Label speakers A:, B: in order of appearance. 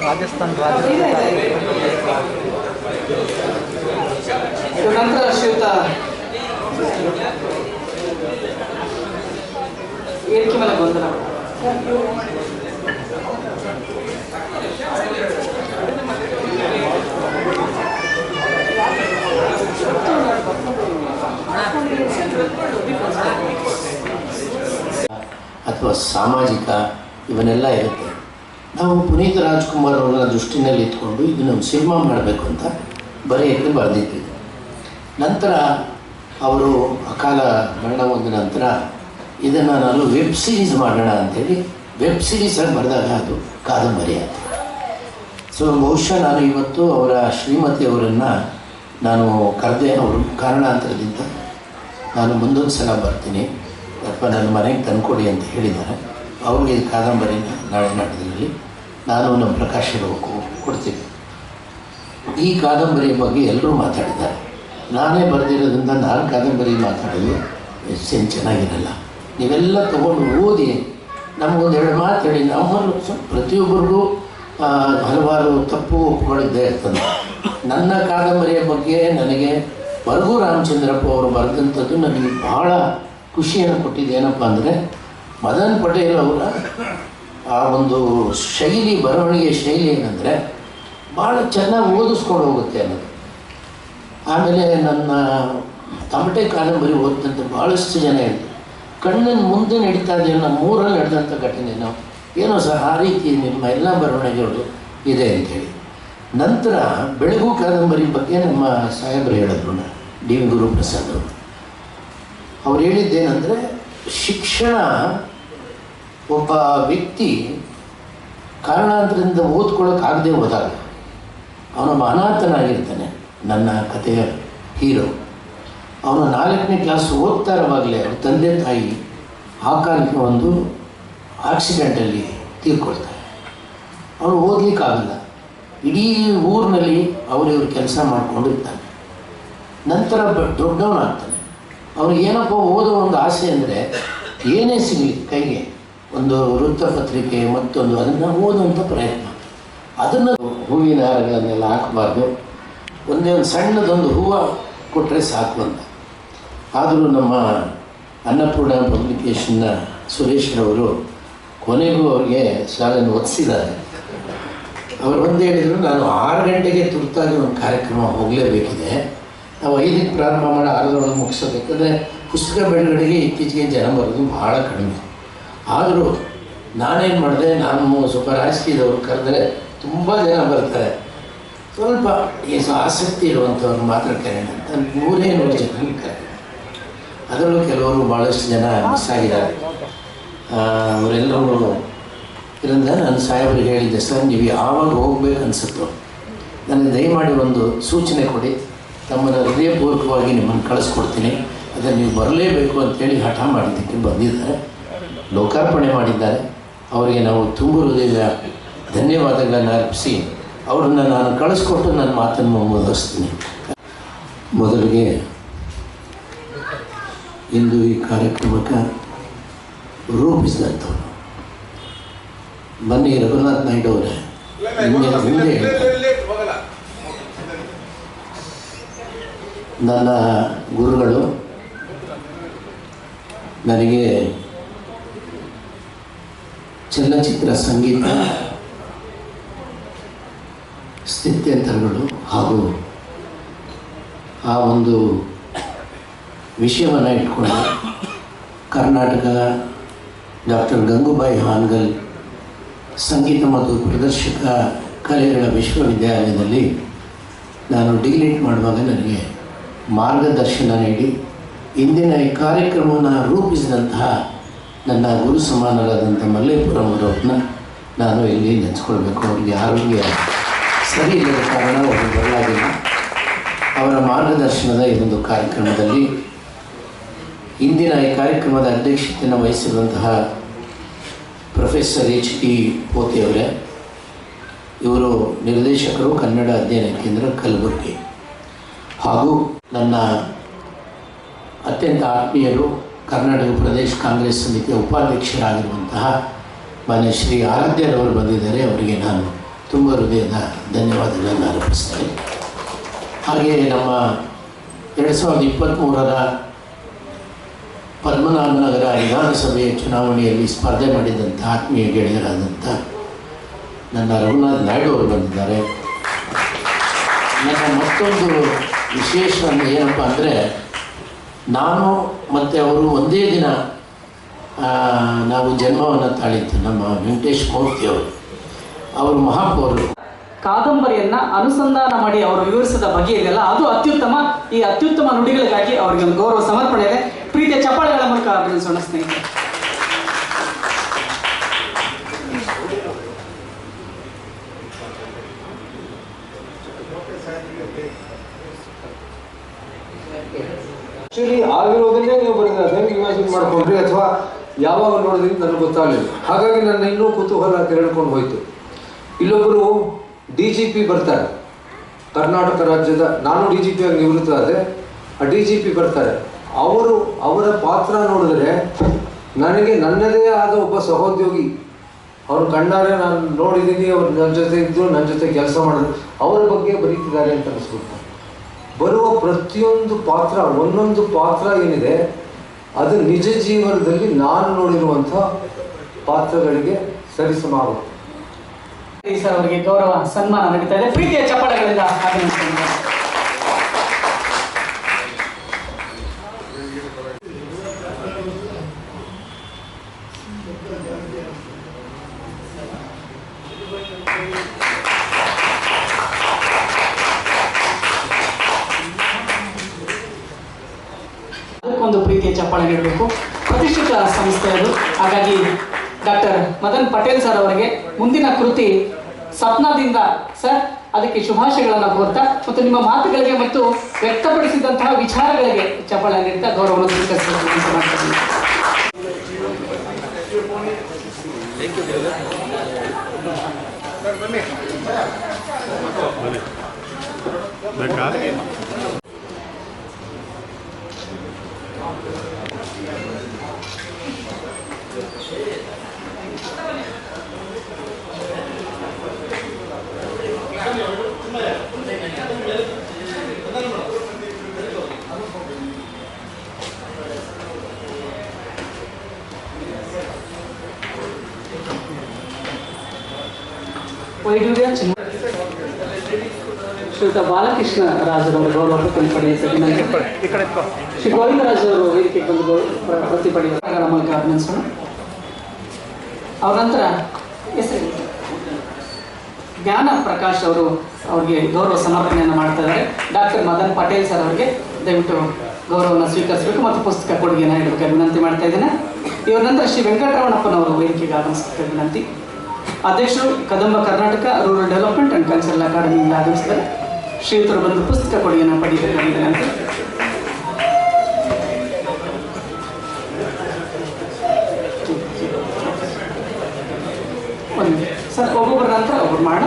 A: ರಾಜಸ್ಥಾನ್
B: ನಂತರ ಶ್ರೀಯುತ ವೇದಿಕೆ ಮೇಲೆ ಬಂದ
C: ಅಥವಾ ಸಾಮಾಜಿಕ ಇವನ್ನೆಲ್ಲ ಇರುತ್ತೆ. ನಾವು ಪುನೀತ್ ರಾಜ್ಕುಮಾರ್ ಅವರ ದೃಷ್ಟಿನಲ್ಲಿ ಇಟ್ಕೊಂಡು ಇದನ್ನು ಸಿನಿಮಾ ಮಾಡಬೇಕು ಅಂತ ಬರೆಯೋಕ್ಕೆ ಬರೆದಿದ್ವಿ. ನಂತರ ಅವರು ಅಕಾಲ ಮರಣ ಹೊಂದ ನಂತರ ಇದನ್ನು ನಾನು ವೆಬ್ ಸೀರೀಸ್ ಮಾಡೋಣ ಅಂಥೇಳಿ ವೆಬ್ ಸೀರೀಸಾಗಿ ಬರೆದಾಗ ಅದು ಕಾದಂಬರಿ ಅಂತ. ಸೊ ಬಹುಶಃ ನಾನು ಇವತ್ತು ಅವರ ಶ್ರೀಮತಿಯವರನ್ನು ನಾನು ಕರೆದೆ. ಅವರು ಕಾರಣಾಂತರದಿಂದ ನಾನು ಮುಂದೊಂದು ಸಲ ಬರ್ತೀನಿ ಅಥವಾ ನನ್ನ ಮನೆಗೆ ತಂದುಕೊಡಿ ಅಂತ ಹೇಳಿದ್ದಾರೆ. ಅವ್ರಿಗೆ ಕಾದಂಬರಿನ ನಾಳೆ ನಾಟಕದಲ್ಲಿ ನಾನು ನಮ್ಮ ಪ್ರಕಾಶರು ಕೊಡ್ತೀವಿ. ಈ ಕಾದಂಬರಿಯ ಬಗ್ಗೆ ಎಲ್ಲರೂ ಮಾತಾಡಿದ್ದಾರೆ. ನಾನೇ ಬರೆದಿರೋದ್ರಿಂದ ನಾನು ಕಾದಂಬರಿ ಮಾತಾಡೋದು ಎಷ್ಟು ಚೆನ್ನಾಗಿರಲ್ಲ. ನೀವೆಲ್ಲ ತೊಗೊಂಡು ಓದಿ ನಮಗೊಂದೆರಡು ಮಾತು ಹೇಳಿ. ನಮ್ಮಲ್ಲೂ ಪ್ರತಿಯೊಬ್ಬರಿಗೂ ಹಲವಾರು ತಪ್ಪು ಒಪ್ಪಿಕೊಳ್ಳಿದ್ದೇ ಇರ್ತದೆ. ನನ್ನ ಕಾದಂಬರಿಯ ಬಗ್ಗೆ ನನಗೆ ಬರಗು ರಾಮಚಂದ್ರಪ್ಪ ಅವರು ಬರೆದಂಥದ್ದು ನನಗೆ ಭಾಳ ಖುಷಿಯನ್ನು ಕೊಟ್ಟಿದ್ದು. ಏನಪ್ಪ ಅಂದರೆ ಮದನ್ ಪಟೇಲ್ ಅವರ ಆ ಒಂದು ಶೈಲಿ, ಬರವಣಿಗೆ ಶೈಲಿ ಏನಂದರೆ ಭಾಳ ಚೆನ್ನಾಗಿ ಓದಿಸ್ಕೊಂಡು ಹೋಗುತ್ತೆ ಅನ್ನೋದು. ಆಮೇಲೆ ನನ್ನ ತಮಟೆ ಕಾದಂಬರಿ ಓದಿದಂಥ ಭಾಳಷ್ಟು ಜನ ಹೇಳ್ತಾರೆ, ಕಣ್ಣಿನ ಮುಂದೆ ನಡೀತಾ ಇದೆಯೋ ನಮ್ಮ ಊರಲ್ಲಿ ನಡೆದಂಥ ಘಟನೆ ನಾವು ಏನೋ ಸಹ ಆ ರೀತಿ ನಿಮ್ಮ ಎಲ್ಲ ಬರವಣಿಗೆಗಳು ಇದೆ ಅಂಥೇಳಿ. ನಂತರ ಬೆಳಗು ಕಾದಂಬರಿ ಬಗ್ಗೆ ನಮ್ಮ ಸಾಹೇಬರು ಹೇಳಿದ್ರು, ಡಿ ವಿ ಗುರುಪ್ರಸಾದ್ ಅವರು. ಅವ್ರು ಹೇಳಿದ್ದೇನೆಂದರೆ, ಶಿಕ್ಷಣ ಒಬ್ಬ ವ್ಯಕ್ತಿ ಕಾರಣಾಂತರದಿಂದ ಓದ್ಕೊಳ್ಳೋಕ್ಕಾಗದೆ ಹೋದಾಗ ಅವನೊಬ್ಬ ಅನಾಥನಾಗಿರ್ತಾನೆ. ನನ್ನ ಕಥೆಯ ಹೀರೋ ಅವನು 4ನೇ ಕ್ಲಾಸ್ ಓದ್ತಾ ಇರುವಾಗಲೇ ಅವ್ರ ತಂದೆ ತಾಯಿ ಆಕಾಲಿಕ ಒಂದು ಆಕ್ಸಿಡೆಂಟಲ್ಲಿ ತೀರ್ಕೊಳ್ತಾರೆ. ಅವನು ಓದಲಿಕ್ಕಾಗಲ್ಲ. ಇಡೀ ಊರಿನಲ್ಲಿ ಅವರಿವ್ರು ಕೆಲಸ ಮಾಡಿಕೊಂಡು ಇರ್ತಾನೆ. ನಂತರ ದೊಡ್ಡವನಾಗ್ತಾನೆ. ಅವ್ರಿಗೆ ಏನಪ್ಪ ಓದೋ ಒಂದು ಆಸೆ ಅಂದರೆ ಏನೇ ಸಿಗಲಿ ಕೈಗೆ ಒಂದು ವೃತ್ತಪತ್ರಿಕೆ ಮತ್ತೊಂದು ಅದನ್ನು ಓದುವಂಥ ಪ್ರಯತ್ನ. ಅದನ್ನು ಹೂವಿನ ಹಾರಗಳನ್ನೆಲ್ಲ ಹಾಕಬಾರ್ದು, ಒಂದೇ ಒಂದು ಸಣ್ಣದೊಂದು ಹೂವು ಕೊಟ್ಟರೆ ಸಾಕು ಅಂತ. ಆದರೂ ನಮ್ಮ ಅನ್ನಪೂರ್ಣ ಪಬ್ಲಿಕೇಶನ್ನ ಸುರೇಶ್ರವರು ಕೊನೆಗೂ ಅವ್ರಿಗೆ ಶಾಲೆಯನ್ನು ಒದಿಸಿದ್ದಾರೆ. ಅವರು ಒಂದು ಹೇಳಿದರು, ನಾನು 6 ಗಂಟೆಗೆ ತುರ್ತಾಗಿ ಒಂದು ಕಾರ್ಯಕ್ರಮ ಹೋಗಲೇಬೇಕಿದೆ, ನಾವು 5ಕ್ಕೆ ಪ್ರಾರಂಭ ಮಾಡಿ 6 ಮುಗಿಸೋದು. ಯಾಕಂದರೆ ಪುಸ್ತಕ ಬಿಡುಗಡೆಗೆ ಇತ್ತೀಚೆಗೆ ಜನ ಬರೋದು ಭಾಳ ಕಡಿಮೆ. ಆದರೂ ನಾನೇನು ಮಾಡಿದೆ, ನಾನು ಸ್ವಲ್ಪ ರಾಜಕೀಯದವ್ರು ಕರೆದರೆ ತುಂಬ ಜನ ಬರ್ತಾರೆ, ಸ್ವಲ್ಪ ಆಸಕ್ತಿ ಇರುವಂಥವ್ರು ಮಾತ್ರ ಕರೆಯೋಣ ಅಂತ 100 ಜನ ಕರೆ. ಅದರಲ್ಲೂ ಕೆಲವರು ಭಾಳಷ್ಟು ಜನ ಮಿಸ್ ಆಗಿದ್ದಾರೆ. ಅವರೆಲ್ಲರೂ ಇದರಿಂದ ನಾನು ಸಾಹೇಬರಿಗೆ ಹೇಳಿದ್ದೆ, ಸರ್ ನೀವು ಯಾವಾಗ ಹೋಗ್ಬೇಕು ಅನಿಸುತ್ತೋ ನನಗೆ ದಯಮಾಡಿ ಒಂದು ಸೂಚನೆ ಕೊಡಿ, ತಮ್ಮನ್ನು ಹೃದಯಪೂರ್ವಕವಾಗಿ ನಿಮ್ಮನ್ನು ಕಳಿಸ್ಕೊಡ್ತೀನಿ, ಅದನ್ನು ನೀವು ಬರಲೇಬೇಕು ಅಂತೇಳಿ ಹಠ ಮಾಡಿದ್ದಕ್ಕೆ ಬಂದಿದ್ದಾರೆ. ಲೋಕಾರ್ಪಣೆ ಮಾಡಿದ್ದಾರೆ. ಅವರಿಗೆ ನಾವು ತುಂಬ ಹೃದಯದ ಧನ್ಯವಾದಗಳನ್ನು ಅರ್ಪಿಸಿ ಅವರನ್ನು ನಾನು ಕಳಿಸ್ಕೊಟ್ಟು ನನ್ನ ಮಾತನ್ನು ಮುಂದುವರಿಸ್ತೀನಿ. ಮೊದಲಿಗೆ ಇಂದು ಈ ಕಾರ್ಯಕ್ರಮಕ್ಕೆ ರೂಪಿಸಿದಂಥವ್ರು ಬನ್ನಿ ರಘುನಾಥ್ ನಾಯ್ಡು ಅವರೇ, ಹಿಂದೆ ನನ್ನ ಗುರುಗಳು. ನನಗೆ ಚಲನಚಿತ್ರ ಸಂಗೀತ ಸ್ಥಿತ್ಯಂತರಗಳು ಹಾಗೂ ಆ ಒಂದು ವಿಷಯವನ್ನು ಇಟ್ಕೊಂಡು ಕರ್ನಾಟಕ ಡಾಕ್ಟರ್ ಗಂಗೂಬಾಯಿ ಹಾನಗಲ್ ಸಂಗೀತ ಮತ್ತು ಪ್ರದರ್ಶಕ ಕಲೆಗಳ ವಿಶ್ವವಿದ್ಯಾಲಯದಲ್ಲಿ ನಾನು ಡಿಗ್ರೇಡ್ ಮಾಡುವಾಗ ನನಗೆ ಮಾರ್ಗದರ್ಶನ ನೀಡಿ ಇಂದಿನ ಈ ಕಾರ್ಯಕ್ರಮವನ್ನು ರೂಪಿಸಿದಂತಹ ನನ್ನ ಗುರು ಸಮಾನರಾದಂಥ ಮಲ್ಲೇಪುರಂ ಅವರವ್ರನ್ನ ನಾನು ಇಲ್ಲಿ ನೆನೆಸ್ಕೊಳ್ಬೇಕು. ಅವರಿಗೆ ಆರೋಗ್ಯ ಸರಿ ಇಲ್ಲದ ಕಾರಣ ಅವರು ಬರಲಾಗಿಲ್ಲ. ಅವರ ಮಾರ್ಗದರ್ಶನದ ಈ ಒಂದು ಕಾರ್ಯಕ್ರಮದಲ್ಲಿ ಇಂದಿನ ಈ ಕಾರ್ಯಕ್ರಮದ ಅಧ್ಯಕ್ಷತೆಯನ್ನು ವಹಿಸಿರುವಂತಹ ಪ್ರೊಫೆಸರ್ H.T. ಪೋತಿಯವರೇ, ಇವರು ನಿರ್ದೇಶಕರು, ಕನ್ನಡ ಅಧ್ಯಯನ ಕೇಂದ್ರ, ಕಲಬುರಗಿ. ಹಾಗೂ ನನ್ನ ಅತ್ಯಂತ ಆತ್ಮೀಯರು ಕರ್ನಾಟಕ ಪ್ರದೇಶ ಕಾಂಗ್ರೆಸ್ ಸಮಿತಿಯ ಉಪಾಧ್ಯಕ್ಷರಾಗಿರುವಂತಹ ಮಾನ್ಯ ಶ್ರೀ ಆರಾಧ್ಯರವರು ಬಂದಿದ್ದಾರೆ. ಅವರಿಗೆ ನಾನು ತುಂಬ ಹೃದಯದ ಧನ್ಯವಾದಗಳನ್ನು ಅರ್ಪಿಸ್ತೇನೆ. ಹಾಗೆಯೇ ನಮ್ಮ 2023ರ ಪದ್ಮನಾಭನಗರ ವಿಧಾನಸಭೆಯ ಚುನಾವಣೆಯಲ್ಲಿ ಸ್ಪರ್ಧೆ ಮಾಡಿದಂಥ ಆತ್ಮೀಯ ಗೆಳೆಯರಾದಂಥ ನನ್ನ ರಘುನಾಥ್ ನಾಯ್ಡು ಅವರು ಬಂದಿದ್ದಾರೆ. ನನ್ನ ಮತ್ತೊಂದು ವಿಶೇಷ ಏನಪ್ಪ ಅಂದರೆ, ನಾನು ಮತ್ತು ಅವರು ಒಂದೇ ದಿನ ನಾವು ಜನ್ಮವನ್ನು ತಾಳಿದ್ದು. ನಮ್ಮ ವೆಂಕಟೇಶ್ ಮೂರ್ತಿಯವರು, ಅವರು ಮಹಾಪೌರರು.
B: ಕಾದಂಬರಿಯನ್ನ ಅನುಸಂಧಾನ ಮಾಡಿ ಅವರು ವಿವರಿಸಿದ ಬಗೆ ಇದೆಯಲ್ಲ, ಅದು ಅತ್ಯುತ್ತಮ. ಈ ಅತ್ಯುತ್ತಮ ನುಡಿಗಳಿಗಾಗಿ ಅವರಿಗೆ ಒಂದು ಗೌರವ ಸಮರ್ಪಣೆ ಇದೆ. ಪ್ರೀತಿಯ ಚಪ್ಪಾಳೆಗಳ ಮೂಲಕ ಅಭಿನಂದಿಸೋಣ ಸ್ನೇಹಿತರೆ.
A: ಆಕ್ಚುಲಿ ಆಗಿರೋದನ್ನೇ ನೀವು ಬರೆದ ಹೆಂಗೆ ಇಮ್ಯಾಜಿನ್ ಮಾಡ್ಕೊಂಡ್ರಿ ಅಥವಾ ಯಾವಾಗ ನೋಡಿದ್ರಿ ನನಗೆ ಗೊತ್ತಾಗಲಿಲ್ಲ. ಹಾಗಾಗಿ ನನ್ನ ಇನ್ನೂ ಕುತೂಹಲ ತೆರೆದುಕೊಂಡು ಹೋಯಿತು. ಇಲ್ಲೊಬ್ಬರು DGP ಬರ್ತಾರೆ, ಕರ್ನಾಟಕ ರಾಜ್ಯದ. ನಾನು DGP ಆಗಿ ನಿವೃತ್ತ ಆದೆ. ಆ DGP ಬರ್ತಾರೆ. ಅವರ ಪಾತ್ರ ನೋಡಿದ್ರೆ ನನಗೆ ನನ್ನದೇ ಆದ ಒಬ್ಬ ಸಹೋದ್ಯೋಗಿ, ಅವ್ರು ಕಣ್ಣಾರೆ ನಾನು ನೋಡಿದ್ದೀನಿ, ಅವ್ರು ನನ್ನ ಜೊತೆ ಇದ್ದು ನನ್ನ ಜೊತೆ ಕೆಲಸ ಮಾಡಿದ್ರು, ಅವರ ಬಗ್ಗೆ ಬರೀತಿದ್ದಾರೆ ಅಂತ ಅನಿಸ್ಬಿಡ್ತಾರೆ. ಬರುವ ಪ್ರತಿಯೊಂದು ಪಾತ್ರ, ಒಂದೊಂದು ಪಾತ್ರ ಏನಿದೆ ಅದು ನಿಜ ಜೀವನದಲ್ಲಿ ನಾನು ನೋಡಿರುವಂಥ ಪಾತ್ರಗಳಿಗೆ ಸರಿಸಮಾಗುತ್ತೆ.
B: ಸರ್ ಅವರಿಗೆ ಗೌರವ ಸನ್ಮಾನ ನಡೀತಾ ಇದೆ. ಪ್ರೀತಿಯ ಚಪ್ಪಾಳೆಗಳಿಂದ ಅಭಿನಂದಿಸ್ತಾರೆ. ಅದಕ್ಕೊಂದು ಪ್ರೀತಿಯ ಚಪ್ಪಾಳೆ ನೀಡಬೇಕು. ಪ್ರತಿಷ್ಠಿತ ಸಂಸ್ಥೆ ಅದು. ಹಾಗಾಗಿ ಡಾಕ್ಟರ್ ಮದನ್ ಪಟೇಲ್ ಸರ್ ಅವರಿಗೆ ಮುಂದಿನ ಕೃತಿ ಸಪ್ನದಿಂದ ಸರ್, ಅದಕ್ಕೆ ಶುಭಾಶಯಗಳನ್ನು ಕೋರ್ತಾ ಮತ್ತು ನಿಮ್ಮ ಮಾತುಗಳಿಗೆ ಮತ್ತು ವ್ಯಕ್ತಪಡಿಸಿದಂತಹ ವಿಚಾರಗಳಿಗೆ ಚಪ್ಪಾಳೆ ನೀಡ್ತಾ ಗೌರವವನ್ನು ಸ್ವೀಕರಿಸಬೇಕು ಮಾಡ್ತೀನಿ. ವೈಡೂರ್ಯ ಶ್ರೀಯುತ ಬಾಲಕೃಷ್ಣ ರಾಜರವರು ಗೌರವ ಪ್ರತಿಪಡಿಸಬೇಕು. ಶ್ರೀ ಗೋವಿಂದರಾಜವರು ವೇದಿಕೆಗೆ ಬಂದು ಪ್ರತಿಪಡಿಗಳ ಮೂಲಕ ಅಭಿನಂದಿಸೋಣ. ಅವರ ನಂತರ ಹೆಸರು ಜ್ಞಾನ ಪ್ರಕಾಶ್ ಅವರು ಅವರಿಗೆ ಗೌರವ ಸಮರ್ಪಣೆಯನ್ನು ಮಾಡ್ತಾ ಇದ್ದಾರೆ. ಡಾಕ್ಟರ್ ಮದನ್ ಪಟೇಲ್ ಸರ್ ಅವರಿಗೆ ದಯವಿಟ್ಟು ಗೌರವವನ್ನು ಸ್ವೀಕರಿಸಬೇಕು ಮತ್ತು ಪುಸ್ತಕ ಕೊಡುಗೆಯನ್ನು ನೀಡಬೇಕು ವಿನಂತಿ ಮಾಡ್ತಾ ಇದ್ದೇನೆ. ಇವರ ನಂತರ ಶ್ರೀ ವೆಂಕಟರಮಣಪ್ಪನವರು ವೇದಿಕೆಗೆ ಆಗಮಿಸಬೇಕು ವಿನಂತಿ. ಅಧ್ಯಕ್ಷರು Kadamba Karnataka rural development and cultural ಅಕಾಡೆಮಿಯಿಂದ ಆಗಮಿಸಿದ್ದಾರೆ. ಶ್ರೀಯುತರು ಬಂದು ಪುಸ್ತಕ ಕೊಡುಗೆಯನ್ನು ಪಡೆಯಬೇಕಾಗಿದೆ ಅಂತ. ಸರ್ ಒಬ್ಬೊಬ್ಬರ ನಂತರ ಒಬ್ಬರು ಮಾಡೋಣ.